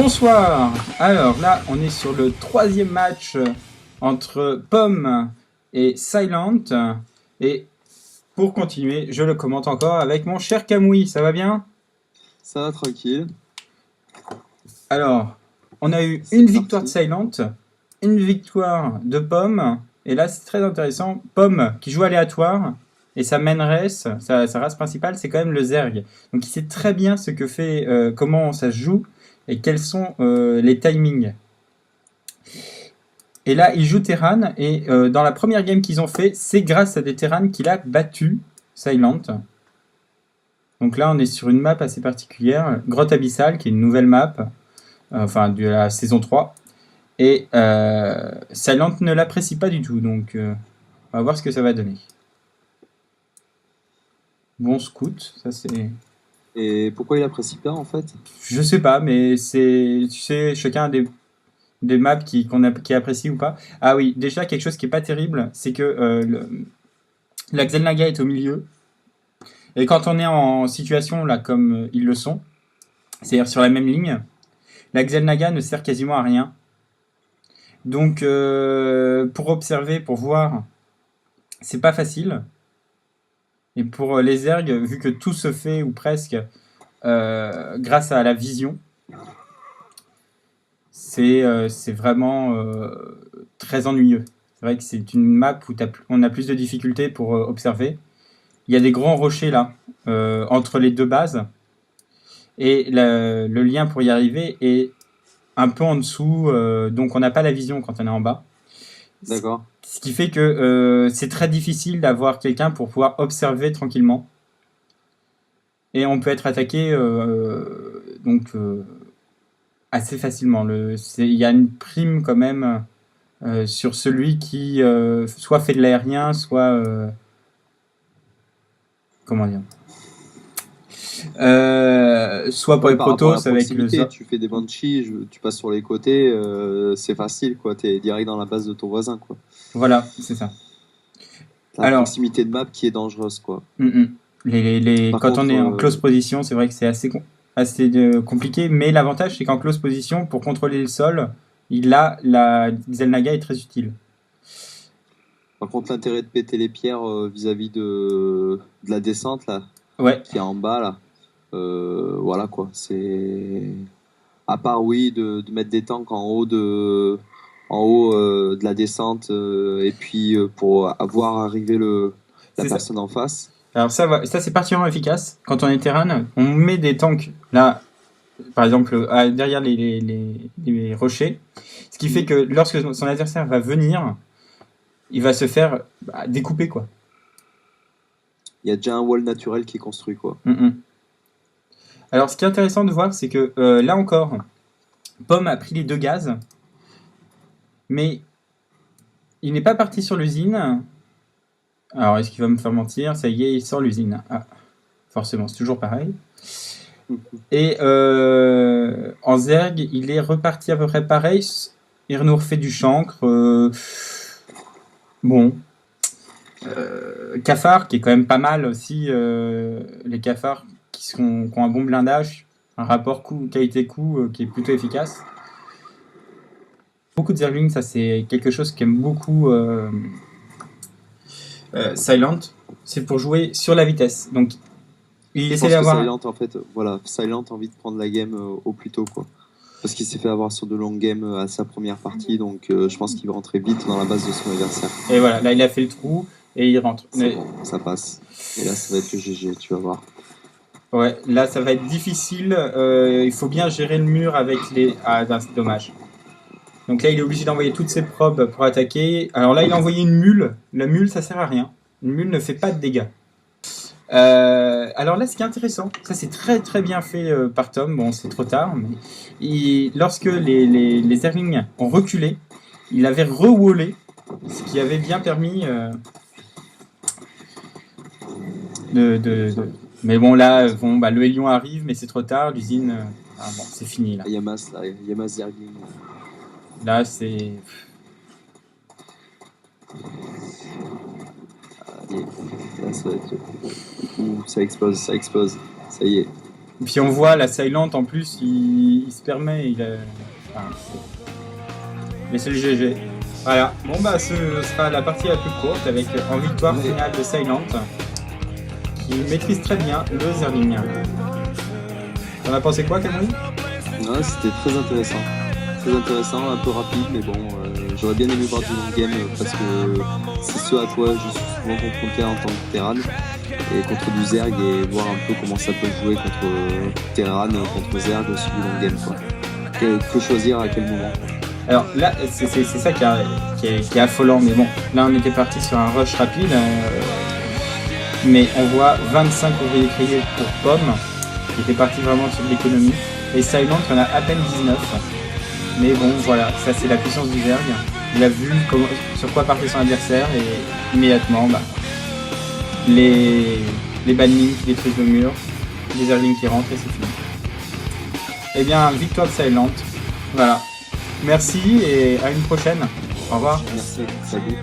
Bonsoir. Alors là, on est sur le troisième match entre Pomme et Silent. Et pour continuer, je le commente encore avec mon cher Kamui. Ça va bien? Ça va tranquille. Alors, on a eu C'est une parti. victoire de Silent, une victoire de Pomme. Et là, c'est très intéressant. Pomme qui joue aléatoire. Et sa main race, sa race principale, c'est quand même le Zerg. Donc il sait très bien ce que fait, comment ça se joue et quels sont les timings. Et là, il joue Terran, et dans la première game qu'ils ont fait, c'est grâce à des Terran qu'il a battu Silent. Donc là, on est sur une map assez particulière, Grotte Abyssale, qui est une nouvelle map, enfin de la saison 3. Et Silent ne l'apprécie pas du tout, donc on va voir ce que ça va donner. Bon scout, ça c'est... Et pourquoi il apprécie pas en fait? Je sais pas, mais c'est... Tu sais, chacun a des maps qui apprécie ou pas. Ah oui, déjà quelque chose qui est pas terrible, c'est que la Xel'Naga est au milieu. Et quand on est en situation là comme ils le sont, c'est-à-dire sur la même ligne, la Xel'Naga ne sert quasiment à rien. Donc pour observer, pour voir, c'est pas facile. Et pour les Zerg, vu que tout se fait ou presque grâce à la vision, c'est vraiment très ennuyeux. C'est vrai que c'est une map où on a plus de difficultés pour observer. Il y a des grands rochers là, entre les deux bases. Et le lien pour y arriver est un peu en dessous, donc on n'a pas la vision quand on est en bas. D'accord. Ce qui fait que c'est très difficile d'avoir quelqu'un pour pouvoir observer tranquillement. Et on peut être attaqué donc assez facilement. Il y a une prime quand même sur celui qui soit fait de l'aérien, soit... comment dire, soit pour Ouais, les par rapport à la Protoss avec le... proximité, tu fais des banshees, tu passes sur les côtés, c'est facile quoi, t'es direct dans la base de ton voisin quoi. Voilà, c'est ça. T'as la Alors, proximité de map qui est dangereuse quoi. Par quand on contre, est en close position, c'est vrai que c'est assez compliqué, mais l'avantage c'est qu'en close position, pour contrôler le sol, la Xel'Naga est très utile. l'intérêt de péter les pierres vis-à-vis de la descente là, Ouais, qui est en bas là, voilà quoi, c'est à part oui de mettre des tanks en haut de la descente et puis pour voir arriver la c'est ça. personne en face. Alors ça c'est particulièrement efficace. Quand on est terrain, on met des tanks là, par exemple derrière les rochers, ce qui fait que lorsque son adversaire va venir, il va se faire découper quoi. Il y a déjà un wall naturel qui est construit quoi. Alors ce qui est intéressant de voir, c'est que là encore, Pomme a pris les deux gaz, mais il n'est pas parti sur l'usine. Alors est-ce qu'il va me faire mentir? Ça y est, il sort l'usine. Ah, forcément, c'est toujours pareil. Et en Zerg, il est reparti à peu près pareil. Il nous refait du chancre. Bon. Cafard, qui est quand même pas mal aussi. Les cafards qui ont un bon blindage, un rapport qualité-coût qui est plutôt efficace. Beaucoup de Zerglings, ça c'est quelque chose qu'aime beaucoup Silent. C'est pour jouer sur la vitesse. Donc il Je essaie pense que d'avoir... Silent en fait, voilà, Silent a envie de prendre la game au plus tôt quoi. Parce qu'il s'est fait avoir sur de longues games à sa première partie, donc je pense qu'il va rentrer vite dans la base de son adversaire. Et voilà, là il a fait le trou et il rentre. C'est bon, ça passe. Et là, ça va être le GG, tu vas voir. Ouais, là ça va être difficile. Il faut bien gérer le mur avec les... Ah, c'est dommage. Donc là il est obligé d'envoyer toutes ses probes pour attaquer. Alors là il a envoyé une mule. La mule ça sert à rien. Une mule ne fait pas de dégâts. Alors là, ce qui est intéressant, ça c'est très très bien fait par Tom. Bon, c'est trop tard, mais lorsque les Zerglings ont reculé, il avait re-wallé, ce qui avait bien permis de... Mais bon, là, le Hélion arrive, mais c'est trop tard. L'usine, bon, c'est fini là. Yamas, là, Yamas Zergling. Là, c'est... Allez, là, ça va être... Ouh, ça explose, ça explose. Ça y est. Et puis on voit la Silent en plus, il se permet, enfin, mais c'est le GG. Voilà, bon bah ce sera la partie la plus courte avec en victoire finale de Silent qui maîtrise très bien le Zerling. T'en as pensé quoi, Camille? Ouais, c'était très intéressant. Très intéressant, un peu rapide, mais bon, j'aurais bien aimé voir du long game parce que c'est ce à quoi je suis souvent confronté en tant que Terran. Et contre du Zerg et voir un peu comment ça peut jouer contre Terran, contre Zerg aussi du long game quoi. Que choisir à quel moment. Alors là, c'est ça qui est affolant, mais bon, là on était parti sur un rush rapide, mais on voit 25 ouvriers créés pour Pomme, qui était parti vraiment sur de l'économie, et Silent il y en a à peine 19. Mais bon, voilà, ça c'est la puissance du Zerg. Il a vu sur quoi partait son adversaire et immédiatement, bah, les banlings qui détruisent le mur, les Zerglings qui rentrent et c'est fini. Eh bien, victoire de Silent. Voilà. Merci et à une prochaine. Au revoir. Merci, salut.